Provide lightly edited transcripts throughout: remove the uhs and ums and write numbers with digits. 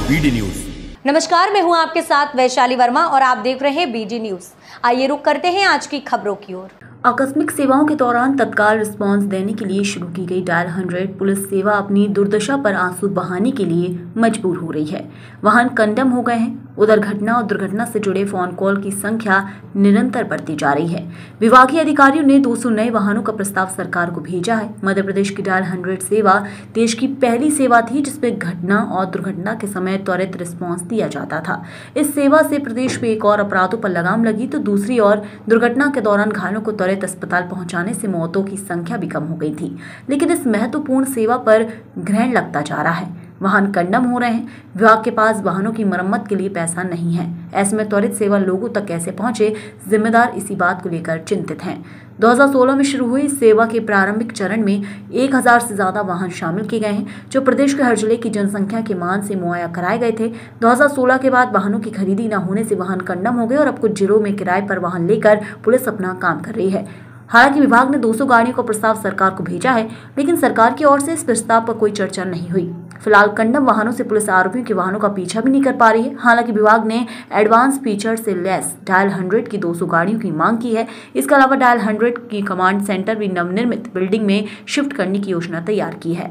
BD news. नमस्कार, मैं हूं आपके साथ वैशाली वर्मा और आप देख रहे हैं बीडी न्यूज। आइए रुक करते हैं आज की खबरों की ओर। आकस्मिक सेवाओं के दौरान तत्काल रिस्पांस देने के लिए शुरू की गई डायल 100 पुलिस सेवा अपनी दुर्दशा पर आंसू बहाने के लिए मजबूर हो रही है। वाहन कंडम हो गए हैं। उधर घटना और दुर्घटना से जुड़े फोन कॉल की संख्या निरंतर बढ़ती जा रही है। विभागीय अधिकारियों ने 200 नए वाहनों का प्रस्ताव सरकार को भेजा है। मध्य प्रदेश की डायल 100 सेवा देश की पहली सेवा थी जिसमें घटना और दुर्घटना के समय त्वरित रिस्पांस दिया जाता था। इस सेवा से प्रदेश में एक और अपराधों पर लगाम लगी तो दूसरी ओर दुर्घटना के दौरान घायलों को त्वरित अस्पताल पहुंचाने से मौतों की संख्या भी कम हो गई थी। लेकिन इस महत्वपूर्ण सेवा पर ग्रहण लगता जा रहा है। वाहन कंडम हो रहे हैं। विभाग के पास वाहनों की मरम्मत के लिए पैसा नहीं है। ऐसे में त्वरित सेवा लोगों तक कैसे पहुंचे, जिम्मेदार इसी बात को लेकर चिंतित हैं। 2016 में शुरू हुई इस सेवा के प्रारंभिक चरण में 1000 से ज्यादा वाहन शामिल किए गए हैं, जो प्रदेश के हर जिले की जनसंख्या के मान से मुहैया कराए गए थे। 2016 के बाद वाहनों की खरीदी न होने से वाहन कंडम हो गए और अब कुछ जिलों में किराए पर वाहन लेकर पुलिस अपना काम कर रही है। हालांकि विभाग ने 200 गाड़ियों का प्रस्ताव सरकार को भेजा है, लेकिन सरकार की ओर से इस प्रस्ताव पर कोई चर्चा नहीं हुई। फिलहाल कंडम वाहनों से पुलिस आरोपियों के वाहनों का पीछा भी नहीं कर पा रही है। हालांकि विभाग ने एडवांस फीचर से लेस डायल 100 की 200 गाड़ियों की मांग की है। इसके अलावा डायल 100 की कमांड सेंटर भी नवनिर्मित बिल्डिंग में शिफ्ट करने की योजना तैयार की है।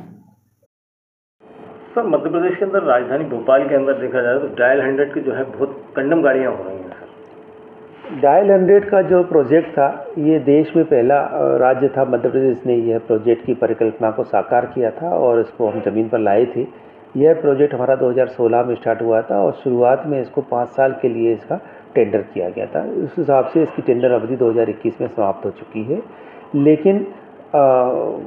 सर, मध्य प्रदेश के अंदर राजधानी भोपाल के अंदर देखा जाए तो डायल 100 की जो है बहुत कंडम गाड़ियाँ हो रही हैं। डायल 100 का जो प्रोजेक्ट था, ये देश में पहला राज्य था। मध्य प्रदेश ने यह प्रोजेक्ट की परिकल्पना को साकार किया था और इसको हम ज़मीन पर लाए थे। यह प्रोजेक्ट हमारा 2016 में स्टार्ट हुआ था और शुरुआत में इसको 5 साल के लिए इसका टेंडर किया गया था। उस हिसाब से इसकी टेंडर अवधि 2021 में समाप्त हो चुकी है। लेकिन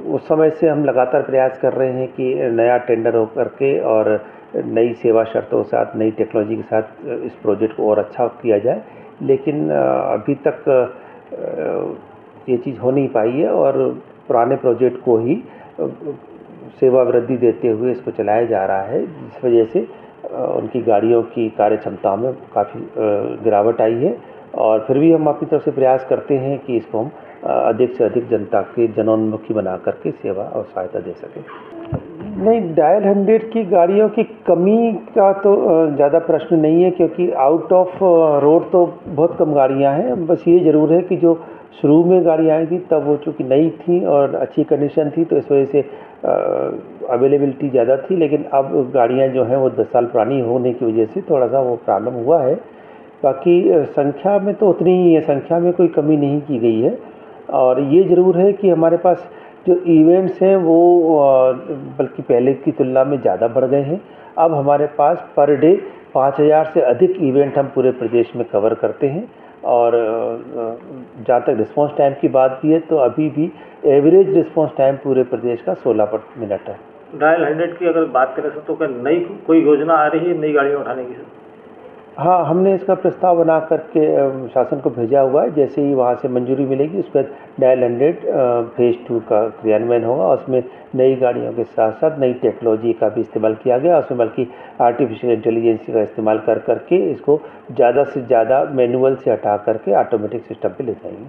उस समय से हम लगातार प्रयास कर रहे हैं कि नया टेंडर हो करके और नई सेवा शर्तों के साथ, नई टेक्नोलॉजी के साथ इस प्रोजेक्ट को और अच्छा किया जाए। लेकिन अभी तक ये चीज़ हो नहीं पाई है और पुराने प्रोजेक्ट को ही सेवा वृद्धि देते हुए इसको चलाया जा रहा है, जिस वजह से उनकी गाड़ियों की कार्य क्षमता में काफ़ी गिरावट आई है। और फिर भी हम अपनी तरफ से प्रयास करते हैं कि इसको हम अधिक से अधिक जनता के जनोन्मुखी बना करके सेवा और सहायता दे सकें। नहीं, डायल 100 की गाड़ियों की कमी का तो ज़्यादा प्रश्न नहीं है, क्योंकि आउट ऑफ रोड तो बहुत कम गाड़ियां हैं। बस ये ज़रूर है कि जो शुरू में गाड़ियाँ आई थी तब वो चूँकि नई थी और अच्छी कंडीशन थी, तो इस वजह से अवेलेबिलिटी ज़्यादा थी। लेकिन अब गाड़ियाँ जो हैं वो 10 साल पुरानी होने की वजह से थोड़ा सा वो प्रॉब्लम हुआ है। बाकी संख्या में तो उतनी ही है, संख्या में कोई कमी नहीं की गई है। और ये ज़रूर है कि हमारे पास जो इवेंट्स हैं वो बल्कि पहले की तुलना में ज़्यादा बढ़ गए हैं। अब हमारे पास पर डे 5000 से अधिक इवेंट हम पूरे प्रदेश में कवर करते हैं। और जहाँ तक रिस्पांस टाइम की बात भी है तो अभी भी एवरेज रिस्पांस टाइम पूरे प्रदेश का 16 मिनट है। डायल 100 की अगर बात करें तो क्या नई कोई योजना आ रही है नई गाड़ियाँ उठाने की? हाँ, हमने इसका प्रस्ताव बना करके शासन को भेजा हुआ है। जैसे ही वहाँ से मंजूरी मिलेगी उस पर डायल 100 फेज़ 2 का क्रियान्वयन होगा। उसमें नई गाड़ियों के साथ साथ नई टेक्नोलॉजी का भी इस्तेमाल किया गया। उसमें बल्कि आर्टिफिशियल इंटेलिजेंस का इस्तेमाल कर करके इसको ज़्यादा से ज़्यादा मैनुअल से हटा करके ऑटोमेटिक सिस्टम पे ले जाएंगे।